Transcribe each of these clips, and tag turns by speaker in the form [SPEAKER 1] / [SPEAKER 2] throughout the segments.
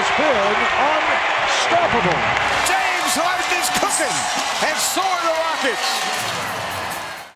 [SPEAKER 1] has been unstoppable.
[SPEAKER 2] James Harden is cooking, and so are the Rockets.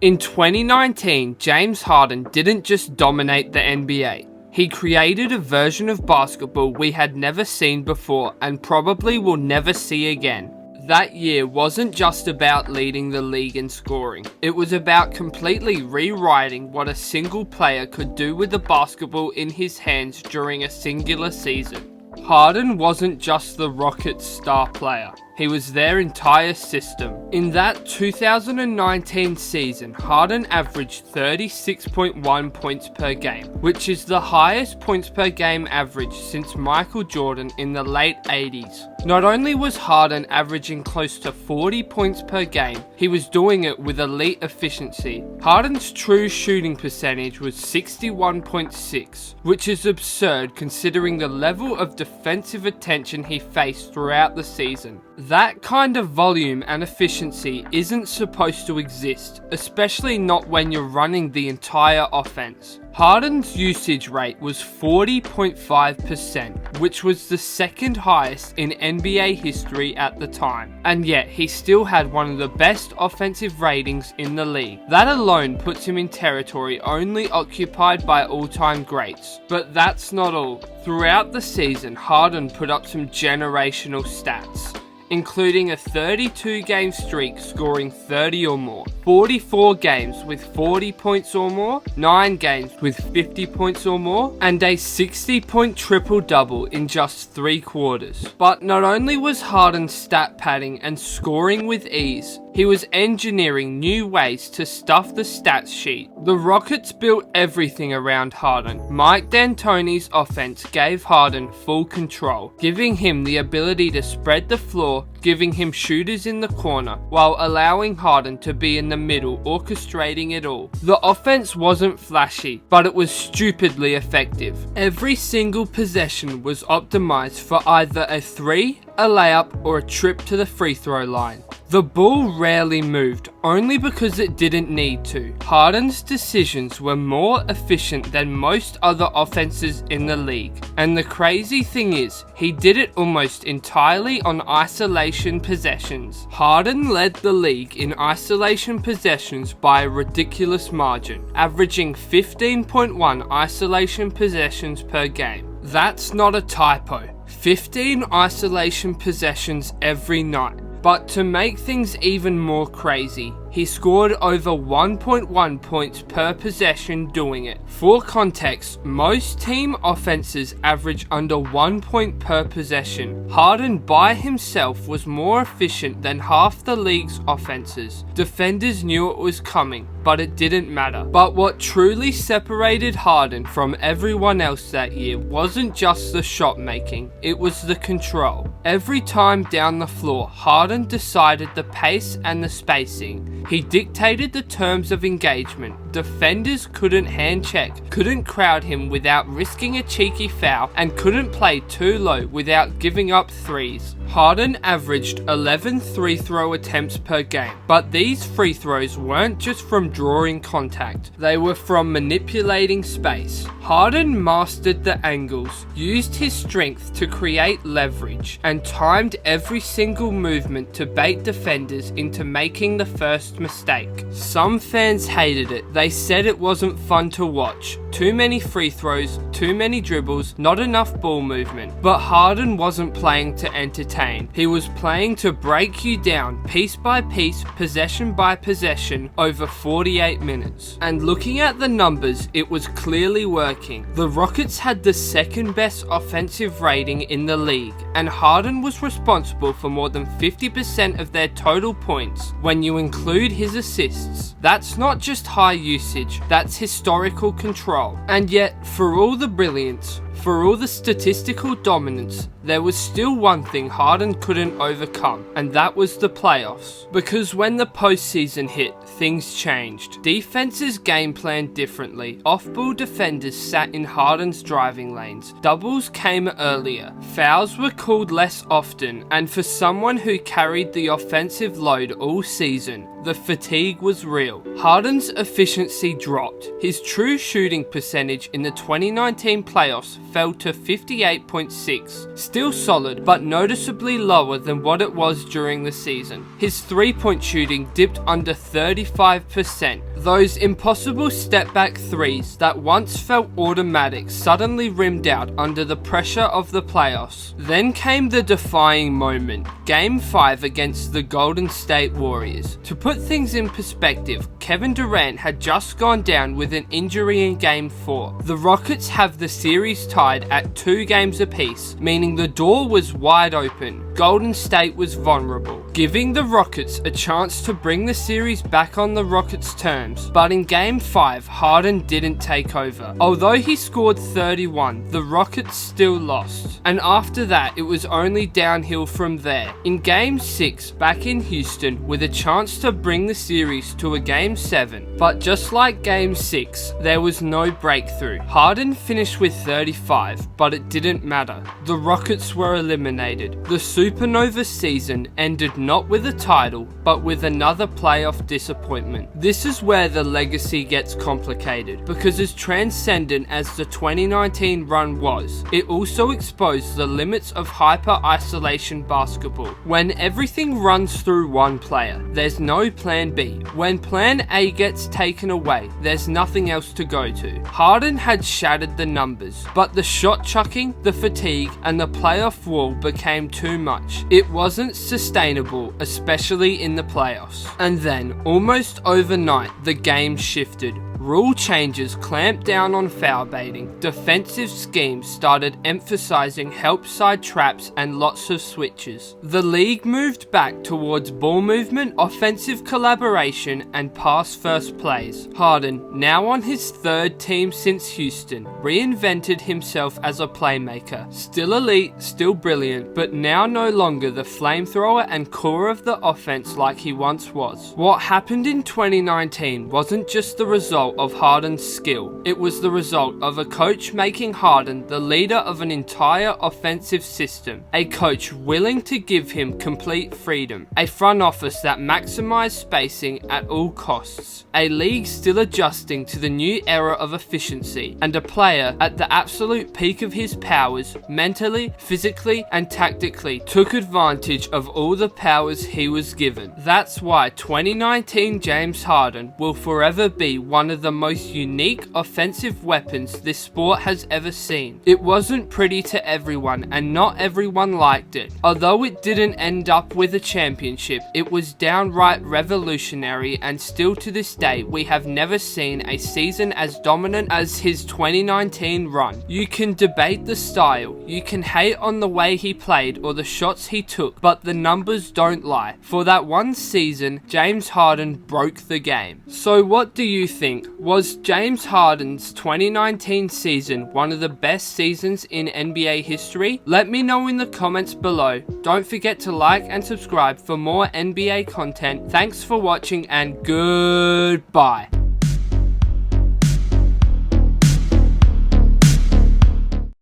[SPEAKER 3] In 2019, James Harden didn't just dominate the NBA. He created a version of basketball we had never seen before and probably will never see again. That year wasn't just about leading the league in scoring. It was about completely rewriting what a single player could do with the basketball in his hands during a singular season. Harden wasn't just the Rockets' star player. He was their entire system. In that 2019 season, Harden averaged 36.1 points per game, which is the highest points per game average since Michael Jordan in the late 80s. Not only was Harden averaging close to 40 points per game, he was doing it with elite efficiency. Harden's true shooting percentage was 61.6, which is absurd considering the level of defensive attention he faced throughout the season. That kind of volume and efficiency isn't supposed to exist, especially not when you're running the entire offense. Harden's usage rate was 40.5%, which was the second highest in NBA history at the time, and yet he still had one of the best offensive ratings in the league. That alone puts him in territory only occupied by all-time greats. But that's not all. Throughout the season, Harden put up some generational stats, including a 32-game streak scoring 30 or more, 44 games with 40 points or more, 9 games with 50 points or more, and a 60-point triple-double in just 3 quarters. But not only was Harden stat padding and scoring with ease, he was engineering new ways to stuff the stats sheet. The Rockets built everything around Harden. Mike D'Antoni's offense gave Harden full control, giving him the ability to spread the floor, giving him shooters in the corner, while allowing Harden to be in the middle, orchestrating it all. The offense wasn't flashy, but it was stupidly effective. Every single possession was optimized for either a 3, a layup, or a trip to the free throw line. The ball rarely moved, only because it didn't need to. Harden's decisions were more efficient than most other offenses in the league. And the crazy thing is, he did it almost entirely on isolation possessions. Harden led the league in isolation possessions by a ridiculous margin, averaging 15.1 isolation possessions per game. That's not a typo. 15 isolation possessions every night. But to make things even more crazy, he scored over 1.1 points per possession doing it. For context, most team offenses average under 1 point per possession. Harden by himself was more efficient than half the league's offenses. Defenders knew it was coming, but it didn't matter. But what truly separated Harden from everyone else that year wasn't just the shot making, it was the control. Every time down the floor, Harden decided the pace and the spacing. He dictated the terms of engagement. Defenders couldn't hand check, couldn't crowd him without risking a cheeky foul, and couldn't play too low without giving up threes. Harden averaged 11 free throw attempts per game, but these free throws weren't just from drawing contact, they were from manipulating space. Harden mastered the angles, used his strength to create leverage, and timed every single movement to bait defenders into making the first mistake. Some fans hated it. They said it wasn't fun to watch. Too many free throws, too many dribbles, not enough ball movement. But Harden wasn't playing to entertain. He was playing to break you down piece by piece, possession by possession, over 48 minutes. And looking at the numbers, it was clearly working. The Rockets had the second best offensive rating in the league, and Harden was responsible for more than 50% of their total points when you include his assists. That's not just high usage, that's historical control. And yet, for all the brilliance, for all the statistical dominance, there was still one thing Harden couldn't overcome, and that was the playoffs. Because when the postseason hit, things changed. Defenses game planned differently. Off-ball defenders sat in Harden's driving lanes. Doubles came earlier. Fouls were called less often, and for someone who carried the offensive load all season, the fatigue was real. Harden's efficiency dropped. His true shooting percentage in the 2019 playoffs fell to 58.6, still solid but noticeably lower than what it was during the season. His three-point shooting dipped under 35%. Those impossible step-back threes that once felt automatic suddenly rimmed out under the pressure of the playoffs. Then came the defying moment, Game 5 against the Golden State Warriors. To put things in perspective, Kevin Durant had just gone down with an injury in Game 4. The Rockets have the series tied at 2 games apiece, meaning the door was wide open. Golden State was vulnerable, giving the Rockets a chance to bring the series back on the Rockets' terms. But in Game 5, Harden didn't take over. Although he scored 31, the Rockets still lost. And after that, it was only downhill from there. In Game 6, back in Houston, with a chance to bring the series to a Game 7. But just like Game 6, there was no breakthrough. Harden finished with 35, but it didn't matter. The Rockets were eliminated. The Supernova season ended not with a title, but with another playoff disappointment. This is where the legacy gets complicated, because as transcendent as the 2019 run was, it also exposed the limits of hyper-isolation basketball. When everything runs through one player, there's no plan B. When plan A gets taken away, there's nothing else to go to. Harden had shattered the numbers, but the shot chucking, the fatigue, and the playoff wall became too much. It wasn't sustainable, especially in the playoffs. And then, almost overnight, the game shifted. Rule changes clamped down on foul baiting. Defensive schemes started emphasizing help side traps and lots of switches. The league moved back towards ball movement, offensive collaboration, and pass-first plays. Harden, now on his 3rd team since Houston, reinvented himself as a playmaker. Still elite, still brilliant, but now no longer the flamethrower and core of the offense like he once was. What happened in 2019 wasn't just the result of Harden's skill. It was the result of a coach making Harden the leader of an entire offensive system, a coach willing to give him complete freedom, a front office that maximized spacing at all costs, a league still adjusting to the new era of efficiency, and a player at the absolute peak of his powers, mentally, physically, and tactically, took advantage of all the powers he was given. That's why 2019 James Harden will forever be one of the most unique offensive weapons this sport has ever seen. It wasn't pretty to everyone, and not everyone liked it. Although it didn't end up with a championship, it was downright revolutionary, and still to this day, we have never seen a season as dominant as his 2019 run. You can debate the style, you can hate on the way he played or the shots he took, but the numbers don't lie. For that one season, James Harden broke the game. So what do you think? Was James Harden's 2019 season one of the best seasons in NBA history? Let me know in the comments below. Don't forget to like and subscribe for more NBA content. Thanks for watching and goodbye.